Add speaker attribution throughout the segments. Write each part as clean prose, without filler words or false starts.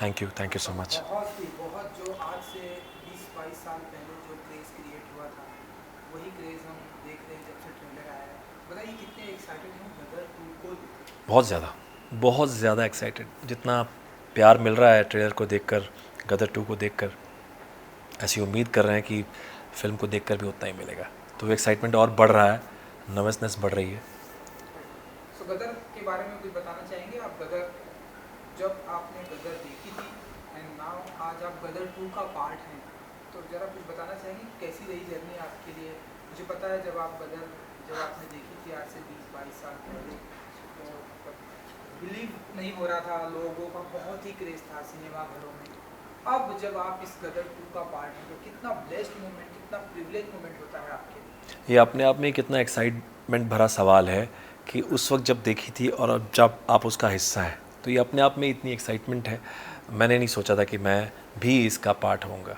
Speaker 1: Thank you so much.
Speaker 2: बहुत जो आज से 20-22 साल पहले जो क्रेज़ क्रिएट हुआ था, वही क्रेज़ हम देख रहे हैं जब से ट्रेलर आया है। बताइए कितने एक्साइटेड हैं गदर 2 को लेकर?
Speaker 1: बहुत ज़्यादा एक्साइटेड। जितना प्यार मिल रहा है ट्रेलर को देखकर, गदर टू को देखकर, ऐसी उम्मीद कर रहे हैं कि फ़िल्म को देखकर भी उतना ही मिलेगा। तो एक्साइटमेंट और बढ़ रहा है, नर्वसनेस बढ़ रही है।
Speaker 2: सो गदर के बारे में कुछ बताना चाहेंगे आप? गदर, जब आपने गदर देखी थी एंड नाउ आज आप गदर 2 का पार्ट हैं, तो ज़रा कुछ बताना चाहेंगे कैसी रही जर्नी आपके लिए? मुझे पता है जब आपने देखी थी आज से 20-22 साल पहले, तो बिलीव नहीं हो रहा था, लोगों का बहुत ही क्रेज़ था सिनेमा घरों में। अब जब आप इस गदर 2 का पार्ट हैं, तो कितना ब्लेस्ड मोमेंट, कितना प्रिविलेज मोमेंट होता है आपके लिए?
Speaker 1: ये अपने आप में कितना एक्साइटमेंट भरा सवाल है कि उस वक्त जब देखी थी और अब जब आप उसका हिस्सा है, तो ये अपने आप में इतनी एक्साइटमेंट है। मैंने नहीं सोचा था कि मैं भी इसका पार्ट होऊंगा।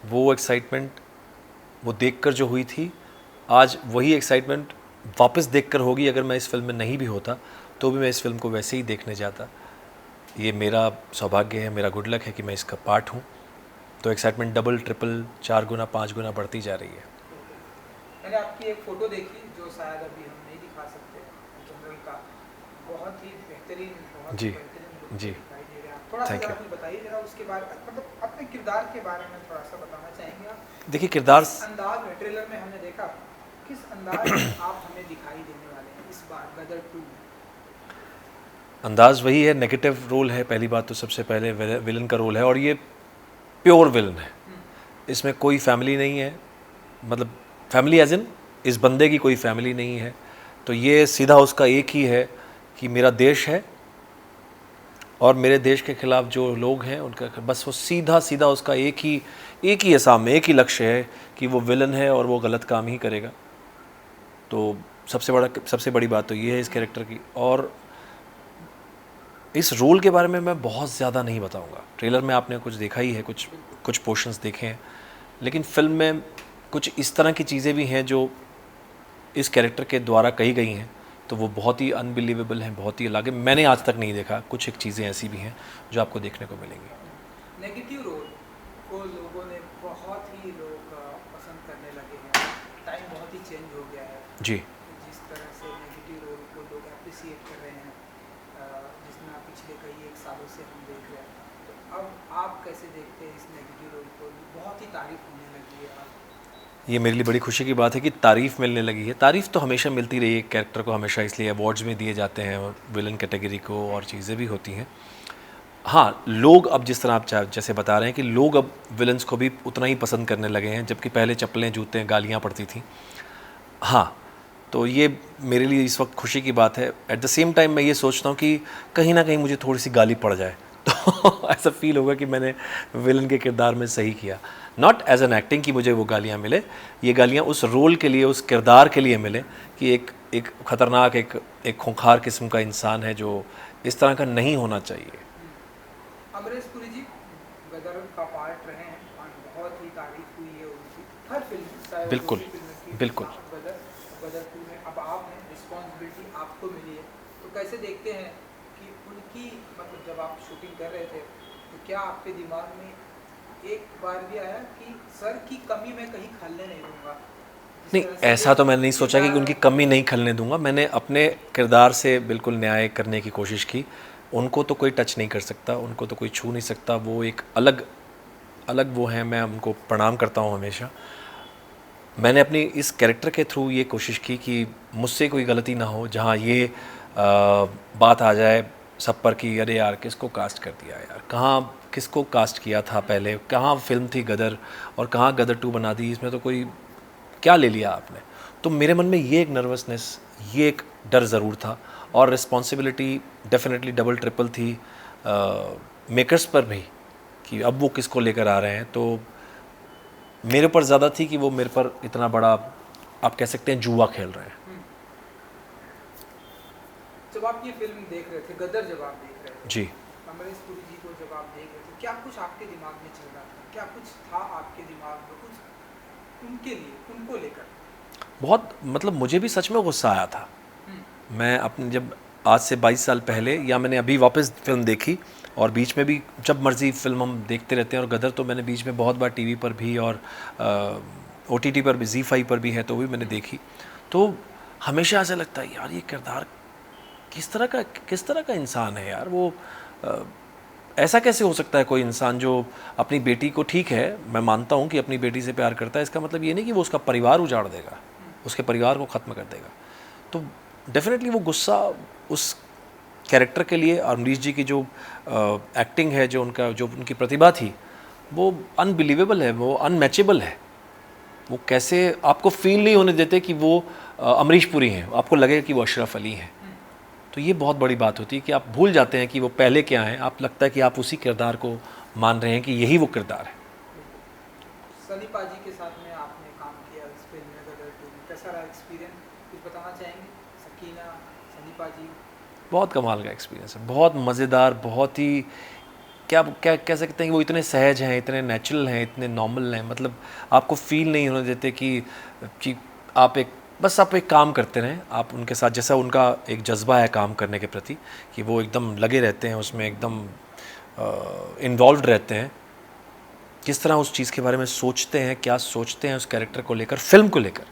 Speaker 1: वो एक्साइटमेंट वो देखकर जो हुई थी, आज वही एक्साइटमेंट वापस देखकर होगी। अगर मैं इस फिल्म में नहीं भी होता तो भी मैं इस फिल्म को वैसे ही देखने जाता। ये मेरा सौभाग्य है, मेरा गुड लक है कि मैं इसका पार्ट हूँ। तो एक्साइटमेंट डबल, ट्रिपल, 4 गुना, 5 गुना बढ़ती जा रही है।
Speaker 2: ओके। मैंने आपकी एक फ़ोटो देखी जो शायद अभी हम नहीं दिखा सकते जनरल का। बहुत ही बेहतरीन, बहुत ही
Speaker 1: जी
Speaker 2: बेहतरीन लुक में
Speaker 1: जी।
Speaker 2: दिखाई दे रहे हैं आप। थोड़ा सा
Speaker 1: थैंक
Speaker 2: ज़रा
Speaker 1: यू।
Speaker 2: कुछ बताइए ज़रा उसके बारे, मतलब अपने किरदार के बारे में थोड़ा सा बताना चाहेंगे आप?
Speaker 1: देखिए किरदार,
Speaker 2: किस अंदाज में ट्रेलर में हमने देखा, किस अंदाज में आप हमें दिखाई देने वाले हैं इस बार गदर 2 में?
Speaker 1: अंदाज़ वही है, नेगेटिव रोल है। पहली बात तो सबसे पहले विलन का रोल है, और ये प्योर विलन है। इसमें कोई फैमिली नहीं है, मतलब फैमिली एज इन इस बंदे की कोई फैमिली नहीं है। तो ये सीधा उसका एक ही है कि मेरा देश है और मेरे देश के ख़िलाफ़ जो लोग हैं उनका, बस वो सीधा सीधा उसका एक ही है सामने, एक ही लक्ष्य है कि वो विलन है और वो गलत काम ही करेगा। तो सबसे बड़ी बात तो ये है इस कैरेक्टर की। और इस रोल के बारे में मैं बहुत ज़्यादा नहीं बताऊंगा। ट्रेलर में आपने कुछ देखा ही है, कुछ
Speaker 2: बिल्कुल।
Speaker 1: कुछ पोर्शंस देखे हैं, लेकिन फिल्म में कुछ इस तरह की चीज़ें भी हैं जो इस कैरेक्टर के द्वारा कही गई हैं, तो वो बहुत ही अनबिलीवेबल हैं, बहुत ही अलग है। मैंने आज तक नहीं देखा। कुछ एक चीज़ें ऐसी भी हैं जो आपको देखने को मिलेंगी।
Speaker 2: नेगेटिव रोल को लोगों ने बहुत ही लोग पसंद करने लगे हैं। टाइम बहुत ही चेंज हो गया है।
Speaker 1: जी।
Speaker 2: जिस तरह से नेगेटिव रोल को लोग अप्रिसिएट कर रहे हैं, जिसमें आप पिछले कई एक सालों से हम देख रहे हैं, तो अब आप कैसे देखते हैं इस नेगेटिव रोल को? बहुत ही तारीफ होने लगी है आप।
Speaker 1: ये मेरे लिए बड़ी खुशी की बात है कि तारीफ़ मिलने लगी है। तारीफ़ तो हमेशा मिलती रही है। कैरेक्टर को हमेशा इसलिए अवार्ड्स में दिए जाते हैं, विलन कैटेगरी को, और चीज़ें भी होती हैं। हाँ, लोग अब जिस तरह आप जैसे बता रहे हैं कि लोग अब विलन्स को भी उतना ही पसंद करने लगे हैं, जबकि पहले चप्पलें, जूते, गालियाँ पड़ती थी। हाँ, तो ये मेरे लिए इस वक्त खुशी की बात है। एट द सेम टाइम मैं ये सोचता हूँ कि कहीं ना कहीं मुझे थोड़ी सी गाली पड़ जाए तो ऐसा फील होगा कि मैंने विलन के किरदार में सही किया। नॉट एज एन एक्टिंग कि मुझे वो गालियाँ मिले, ये गालियाँ उस रोल के लिए, उस किरदार के लिए मिले कि एक ख़तरनाक, एक खूंखार किस्म का इंसान है जो इस तरह का नहीं होना चाहिए।
Speaker 2: अमरीश पुरी जी गदर का पार्ट रहे हैं और बहुत ही तारीफ हुई है उनकी हर फिल्म में, चाहे वो
Speaker 1: बिल्कुल
Speaker 2: दूसरी फिल्म की
Speaker 1: बिल्कुल।
Speaker 2: गदर, गदर 2 में अब आप हैं, रिस्पॉन्सिबिलिटी आपको मिली है, तो कैसे देखते हैं कि उनकी, मतलब जब आप शूटिंग कर रहे थे, तो क्या आपके दिमाग में एक बार भी आया कि सर की कमी मैं कहीं खलने नहीं दूंगा? जिस
Speaker 1: नहीं,
Speaker 2: तरह से
Speaker 1: ऐसा
Speaker 2: वो
Speaker 1: तो मैंने नहीं सोचा कि
Speaker 2: किरदार,
Speaker 1: उनकी कमी नहीं खलने दूंगा। मैंने अपने किरदार से बिल्कुल न्याय करने की कोशिश की। उनको तो कोई टच नहीं कर सकता, उनको तो कोई छू नहीं सकता। वो एक अलग अलग वो हैं, मैं उनको प्रणाम करता हूँ हमेशा। मैंने अपनी इस कैरेक्टर के थ्रू ये कोशिश की कि मुझसे कोई गलती ना हो, जहाँ ये बात आ जाए सब पर कि अरे यार किसको कास्ट कर दिया यार, कहाँ किसको कास्ट किया था पहले, कहाँ फिल्म थी गदर और कहाँ गदर 2 बना दी, इसमें तो कोई क्या ले लिया आपने। तो मेरे मन में ये एक नर्वसनेस, ये एक डर ज़रूर था, और रिस्पॉन्सिबिलिटी डेफिनेटली डबल ट्रिपल थी मेकर्स पर भी कि अब वो किसको लेकर आ रहे हैं। तो मेरे ऊपर ज़्यादा थी कि वो मेरे पर इतना बड़ा, आप कह सकते हैं, जुआ खेल रहे हैं।
Speaker 2: जब आप ये फिल्म देख रहे थे, गदर जब आप देख रहे थे,
Speaker 1: जी।
Speaker 2: अमरीश पुरी जी को जब आप देख रहे थे, क्या कुछ आपके दिमाग में चल रहा था? क्या कुछ था आपके दिमाग में कुछ उनके लिए, उनको लेकर?
Speaker 1: बहुत, मतलब मुझे भी सच में गुस्सा आया था। मैं अपने जब आज से 22 साल पहले, या मैंने अभी वापस फिल्म देखी, और बीच में भी जब मर्ज़ी फिल्म हम देखते रहते हैं। और गदर तो मैंने बीच में बहुत बार टीवी पर भी और OTT पर भी, ZEE5 पर भी है तो भी मैंने देखी। तो हमेशा ऐसा लगता है यार ये किरदार किस तरह का इंसान है यार वो। ऐसा कैसे हो सकता है कोई इंसान जो अपनी बेटी को, ठीक है मैं मानता हूँ कि अपनी बेटी से प्यार करता है, इसका मतलब ये नहीं कि वो उसका परिवार उजाड़ देगा, उसके परिवार को ख़त्म कर देगा। तो डेफिनेटली वो गुस्सा उस कैरेक्टर के लिए अमरीश जी की जो एक्टिंग है, जो उनकी प्रतिभा थी, वो अनबिलीवेबल है, वो अनमैचेबल है। वो कैसे आपको फील नहीं होने देते कि वो अमरीश पुरी हैं, आपको लगेगा कि वो अशरफ अली हैं। तो ये बहुत बड़ी बात होती है कि आप भूल जाते हैं कि वो पहले क्या हैं, आप लगता है कि आप उसी किरदार को मान रहे हैं कि यही वो किरदार है।
Speaker 2: सनी पाजी के साथ में आपने काम किया इस फिल्म में गदर 2 में, कैसा रहा एक्सपीरियंस, कुछ बताना चाहेंगे? सकीना, सनी पाजी।
Speaker 1: बहुत कमाल का एक्सपीरियंस है, बहुत मज़ेदार, बहुत ही क्या क्या कह सकते हैं कि वो इतने सहज हैं, इतने नेचुरल हैं, इतने नॉर्मल हैं। मतलब आपको फील नहीं होने देते कि आप एक काम करते रहें, आप उनके साथ, जैसा उनका एक जज्बा है काम करने के प्रति कि वो एकदम लगे रहते हैं उसमें, एकदम इन्वॉल्व रहते हैं। किस तरह उस चीज़ के बारे में सोचते हैं, क्या सोचते हैं उस कैरेक्टर को लेकर, फिल्म को लेकर।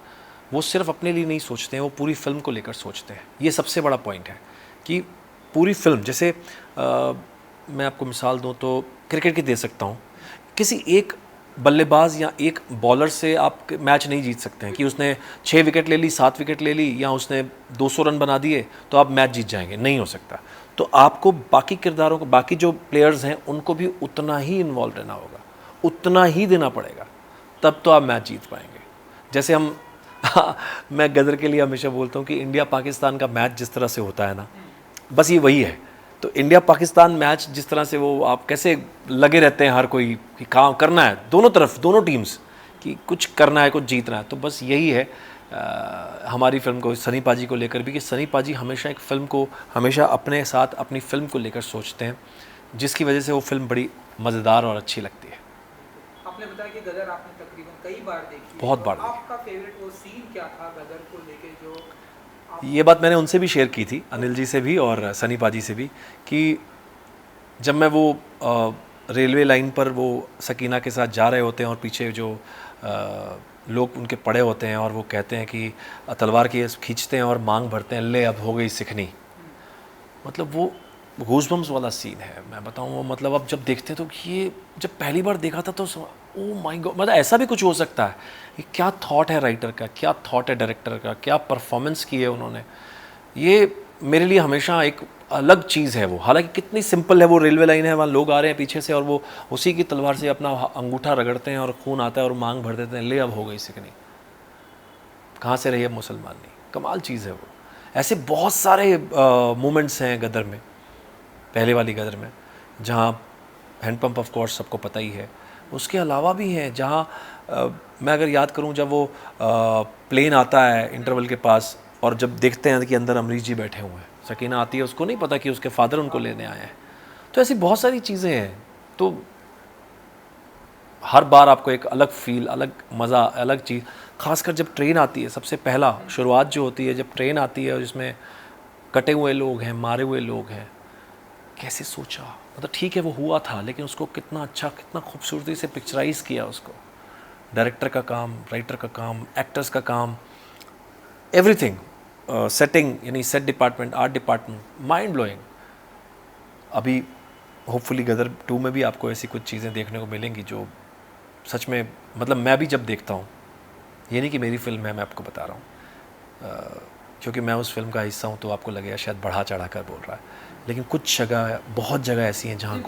Speaker 1: वो सिर्फ अपने लिए नहीं सोचते हैं, वो पूरी फिल्म को लेकर सोचते हैं। ये सबसे बड़ा पॉइंट है कि पूरी फिल्म, जैसे मैं आपको मिसाल दूं तो क्रिकेट की दे सकता हूं। किसी एक बल्लेबाज या एक बॉलर से आप मैच नहीं जीत सकते हैं कि उसने 6 विकेट ले ली, 7 विकेट ले ली या उसने 200 रन बना दिए तो आप मैच जीत जाएंगे, नहीं हो सकता। तो आपको बाकी किरदारों को, बाकी जो प्लेयर्स हैं उनको भी उतना ही इन्वॉल्व रहना होगा, उतना ही देना पड़ेगा, तब तो आप मैच जीत पाएंगे। जैसे हम मैं गदर के लिए हमेशा बोलता हूँ कि इंडिया पाकिस्तान का मैच जिस तरह से होता है ना, बस ये वही है। तो इंडिया पाकिस्तान मैच जिस तरह से वो आप कैसे लगे रहते हैं हर कोई कि काम करना है, दोनों तरफ, दोनों टीम्स, कि कुछ करना है, कुछ जीतना है। तो बस यही है हमारी फिल्म को, सनी पाजी को लेकर भी, कि सनी पाजी हमेशा एक फ़िल्म को हमेशा अपने साथ, अपनी फ़िल्म को लेकर सोचते हैं, जिसकी वजह से वो फिल्म बड़ी मज़ेदार और अच्छी लगती है।
Speaker 2: आपने बताया कि गदर आपने तकरीबन कई बार देखी है,
Speaker 1: बहुत बार
Speaker 2: तो आपका फेवरेट वो सीन क्या था गदर को लेके जो
Speaker 1: ये बात मैंने उनसे भी शेयर की थी, अनिल जी से भी और सनी पाजी से भी, कि जब मैं वो रेलवे लाइन पर वो सकीना के साथ जा रहे होते हैं और पीछे जो लोग उनके पड़े होते हैं और वो कहते हैं कि तलवार की खींचते हैं और मांग भरते हैं, ले अब हो गई सिखनी। मतलब वो गूज़बम्स वाला सीन है, मैं बताऊँ। वो मतलब अब जब देखते हैं तो ये जब पहली बार देखा था तो ओ माय गॉड, मतलब ऐसा भी कुछ हो सकता है। ये क्या थॉट है राइटर का, क्या थॉट है डायरेक्टर का, क्या परफॉर्मेंस की है उन्होंने। ये मेरे लिए हमेशा एक अलग चीज़ है वो। हालांकि कितनी सिंपल है, वो रेलवे लाइन है, वहाँ लोग आ रहे हैं पीछे से और वो उसी की तलवार से अपना अंगूठा रगड़ते हैं और खून आता है और मांग भर देते हैं, ले अब हो गई सिकनी, कहाँ से रही है मुसलमान नहीं। कमाल चीज़ है वो। ऐसे बहुत सारे मोमेंट्स हैं गदर में, पहले वाली गदर में, जहाँ हैंडपम्प ऑफ कोर्स सबको पता ही है, उसके अलावा भी हैं जहाँ मैं अगर याद करूँ, जब वो प्लेन आता है इंटरवल के पास और जब देखते हैं कि अंदर अमरीश जी बैठे हुए हैं, सकीना आती है, उसको नहीं पता कि उसके फादर उनको लेने आए हैं। तो ऐसी बहुत सारी चीज़ें हैं। तो हर बार आपको एक अलग फील, अलग मज़ा, अलग चीज़, खासकर जब ट्रेन आती है, सबसे पहला शुरुआत जो होती है जब ट्रेन आती है और जिसमें कटे हुए लोग हैं, मारे हुए लोग हैं, कैसे सोचा, मतलब ठीक है वो हुआ था लेकिन उसको कितना अच्छा, कितना खूबसूरती से पिक्चराइज़ किया उसको। डायरेक्टर का काम, राइटर का काम, एक्टर्स का काम, एवरीथिंग, सेटिंग, यानी set department, art department, mind blowing. अभी होपफुली गदर 2 में भी आपको ऐसी कुछ चीज़ें देखने को मिलेंगी जो सच में, मतलब मैं भी जब देखता हूँ, ये नहीं कि मेरी फिल्म है, मैं आपको बता रहा हूँ, क्योंकि मैं उस फिल्म का हिस्सा हूँ तो आपको लगेगा शायद बढ़ा चढ़ा कर बोल रहा है, लेकिन कुछ जगह, बहुत जगह ऐसी हैं जहाँ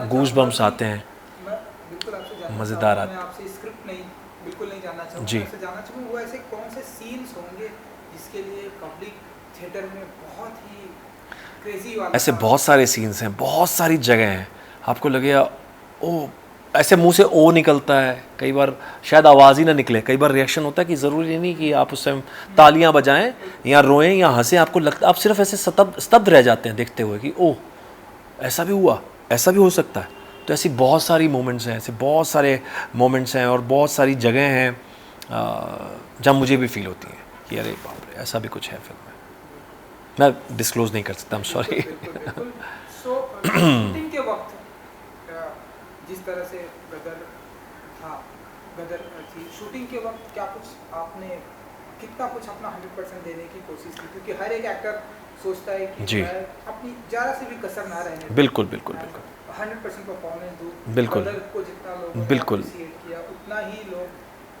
Speaker 1: गूज़बम्स आते हैं, मज़ेदार आते हैं।
Speaker 2: आपसे स्क्रिप्ट नहीं, बिल्कुल नहीं जानना चाहूँगा,
Speaker 1: जी।
Speaker 2: मैं जानना चाहूँगा वो ऐसे कौन से सीन्स होंगे जिसके लिए पब्लिक थिएटर में बहुत ही क्रेजी वाला,
Speaker 1: ऐसे बहुत सारे सीन्स हैं, बहुत सारी जगह हैं, आपको लगेगा ओ, ऐसे मुंह से ओ निकलता है, कई बार शायद आवाज़ ही ना निकले, कई बार रिएक्शन होता है कि ज़रूरी नहीं कि आप उस टाइम तालियां बजाएं या रोएं या हंसें, आपको लगता, आप सिर्फ ऐसे स्तब्ध रह जाते हैं देखते हुए कि ओह ऐसा भी हुआ, ऐसा भी हो सकता है। तो ऐसी बहुत सारी मोमेंट्स हैं, ऐसे बहुत सारे मोमेंट्स हैं और बहुत सारी जगह हैं जहाँ मुझे भी फील होती है कि अरे बाप रे, ऐसा भी कुछ है फिल्म में। मैं डिस्क्लोज़ नहीं कर सकता, I am sorry.
Speaker 2: So shooting के वक्त जिस तरह से गदर था, गदर थी, शूटिंग के वक्त क्या कुछ आपने कितना कुछ अपना 100% देने की कोशिश की? क्योंकि हर एक एक्टर सोचता है कि
Speaker 1: जी।
Speaker 2: मैं अपनी ज़रा से भी कसर ना रहने दूं,
Speaker 1: बिल्कुल, बिल्कुल, बिल्कुल।
Speaker 2: 100% परफॉर्मेंस दूं।
Speaker 1: बिल्कुल,
Speaker 2: गदर को जितना लोगों ने
Speaker 1: बिल्कुल।
Speaker 2: अप्रिशिएट किया उतना ही लोग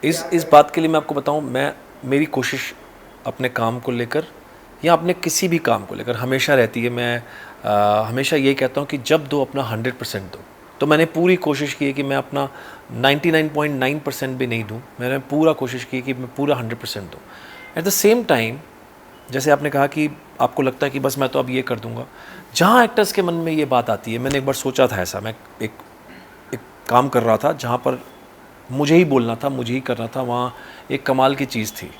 Speaker 1: इस
Speaker 2: प्यार
Speaker 1: इस
Speaker 2: करें।
Speaker 1: बात के लिए मैं आपको बताऊं, मैं मेरी कोशिश अपने काम को लेकर या अपने किसी भी काम को लेकर हमेशा रहती है। मैं हमेशा ये कहता हूं कि जब दो अपना 100% दो। तो मैंने पूरी कोशिश की है कि मैं अपना 99.9% भी नहीं दूं, मैंने पूरा कोशिश की कि मैं पूरा 100% दूं। एट द सेम टाइम, जैसे आपने कहा कि आपको लगता है कि बस मैं तो अब ये कर दूंगा, जहाँ एक्टर्स के मन में ये बात आती है, मैंने एक बार सोचा था ऐसा, मैं एक एक काम कर रहा था जहाँ पर मुझे ही बोलना था, मुझे ही करना था, वहाँ एक कमाल की चीज़ थी।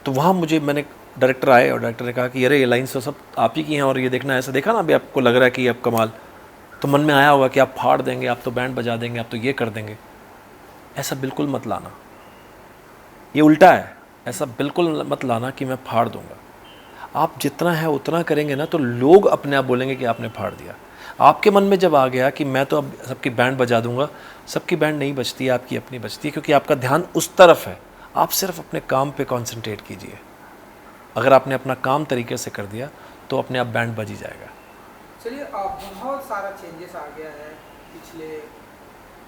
Speaker 1: तो वहाँ मैंने डायरेक्टर आए और डायरेक्टर ने कहा कि अरे ये लाइन्स तो सब आप ही की हैं और ये देखना, ऐसा देखा ना अभी आपको लग रहा है कि अब कमाल, तो मन में आया होगा कि आप फाड़ देंगे, आप तो बैंड बजा देंगे, आप तो ये कर देंगे। ऐसा बिल्कुल मत लाना, ये उल्टा है। ऐसा बिल्कुल मत लाना कि मैं फाड़ दूंगा। आप जितना है उतना करेंगे ना, तो लोग अपने आप बोलेंगे कि आपने फाड़ दिया। आपके मन में जब आ गया कि मैं तो अब सबकी बैंड बजा दूंगा, सबकी बैंड नहीं बजती है, आपकी अपनी बजती है, क्योंकि आपका ध्यान उस तरफ है। आप सिर्फ अपने काम पे कंसंट्रेट कीजिए। अगर आपने अपना काम तरीके से कर दिया तो अपने आप बैंड बज ही जाएगा।
Speaker 2: चलिए, बहुत सारा चेंजेस आ गया है पिछले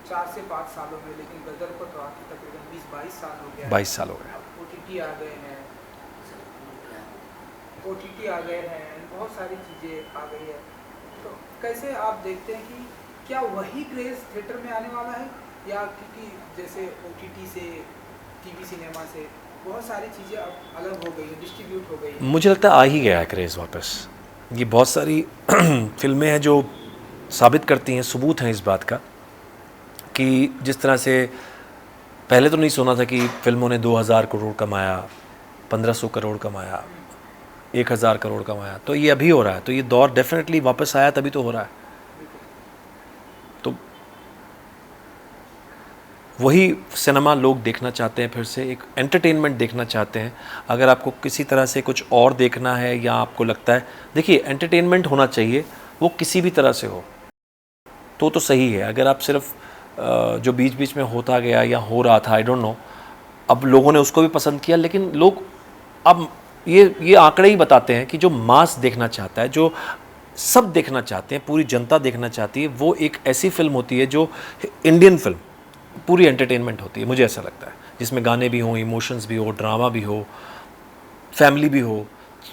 Speaker 2: 4 से 5 सालों में, लेकिन गदर को तो आके तकरीबन 20-22 साल हो गया
Speaker 1: 22 साल हो गए।
Speaker 2: अब OTT आ गए हैं, OTT आ गए हैं, बहुत सारी चीज़ें आ गई है। तो कैसे आप देखते हैं कि क्या वही क्रेज़ थिएटर में आने वाला है, या क्योंकि जैसे OTT से, टीवी सिनेमा से बहुत सारी चीज़ें अब अलग हो गई हैं, डिस्ट्रीब्यूट हो गई हैं?
Speaker 1: मुझे लगता है आ ही गया है क्रेज़ वापस। ये बहुत सारी फिल्में हैं जो साबित करती हैं, सबूत हैं इस बात का कि जिस तरह से पहले तो नहीं सुना था कि फिल्मों ने 2000 करोड़ कमाया, 1500 करोड़ कमाया, 1000 करोड़ कमाया, तो ये अभी हो रहा है। तो ये दौर डेफिनेटली वापस आया, तभी तो हो रहा है। तो वही सिनेमा लोग देखना चाहते हैं, फिर से एक एंटरटेनमेंट देखना चाहते हैं। अगर आपको किसी तरह से कुछ और देखना है या आपको लगता है, देखिए एंटरटेनमेंट होना चाहिए, वो किसी भी तरह से हो तो सही है। अगर आप सिर्फ जो बीच बीच में होता गया या हो रहा था, आई डोंट नो, अब लोगों ने उसको भी पसंद किया, लेकिन लोग अब ये आंकड़े ही बताते हैं कि जो मास देखना चाहता है, जो सब देखना चाहते हैं, पूरी जनता देखना चाहती है, वो एक ऐसी फिल्म होती है जो इंडियन फिल्म पूरी एंटरटेनमेंट होती है, मुझे ऐसा लगता है, जिसमें गाने भी हों, इमोशंस भी हो, ड्रामा भी हो, फैमिली भी हो,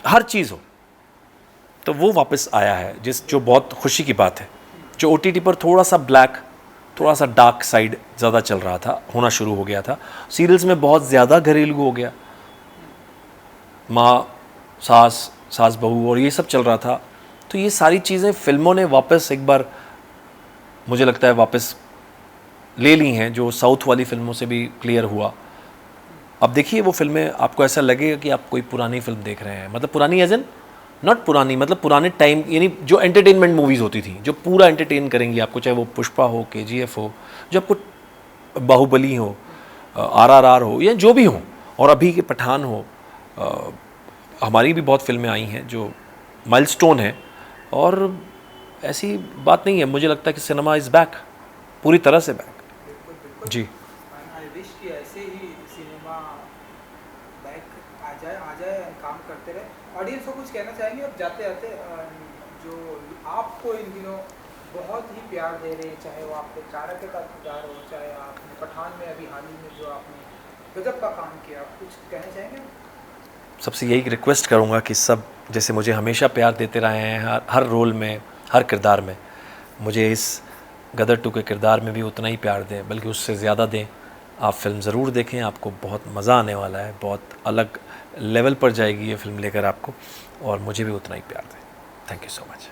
Speaker 1: हर चीज़ हो। तो वो वापस आया है, जो बहुत खुशी की बात है। जो OTT पर थोड़ा सा ब्लैक, थोड़ा सा डार्क साइड ज़्यादा चल रहा था, होना शुरू हो गया था। सीरियल्स में बहुत ज़्यादा घरेलू हो गया, माँ सास बहू और ये सब चल रहा था। तो ये सारी चीज़ें फिल्मों ने वापस एक बार, मुझे लगता है, वापस ले ली हैं, जो साउथ वाली फिल्मों से भी क्लियर हुआ। अब देखिए वो फिल्में, आपको ऐसा लगेगा कि आप कोई पुरानी फिल्म देख रहे हैं, मतलब पुरानी एज एन नॉट पुरानी, मतलब पुराने टाइम, यानी जो एंटरटेनमेंट मूवीज़ होती थी, जो पूरा एंटरटेन करेंगी आपको, चाहे वो पुष्पा हो, KGF हो, जो आपको बाहुबली हो, RRR हो, या जो भी हो, और अभी के पठान हो। हमारी भी बहुत फिल्में आई हैं जो माइलस्टोन है, और ऐसी बात नहीं है। मुझे लगता है कि सिनेमा इज़ बैक, पूरी तरह से बैक।
Speaker 2: बिल्कुल बिल्कुल
Speaker 1: जी।
Speaker 2: आई विश कि ऐसे ही सिनेमा बैक आ जाए और काम करते रहे। ऑडियंस को कुछ कहना चाहेंगे अब जाते जाते, जो आपको इन दिनों बहुत ही प्यार दे रहे हैं, चाहे वो आपके चाणक्य का किरदार हो, चाहे आपने पठान में अभी हाल ही में जो आपने गजब का काम किया, कुछ कहना चाहेंगे?
Speaker 1: सबसे यही रिक्वेस्ट करूँगा कि सब जैसे मुझे हमेशा प्यार देते रहे हैं, हर रोल में, हर किरदार में, मुझे इस गदर 2 के किरदार में भी उतना ही प्यार दें, बल्कि उससे ज़्यादा दें। आप फिल्म ज़रूर देखें, आपको बहुत मज़ा आने वाला है, बहुत अलग लेवल पर जाएगी ये फिल्म लेकर आपको, और मुझे भी उतना ही प्यार दें। Thank you so much.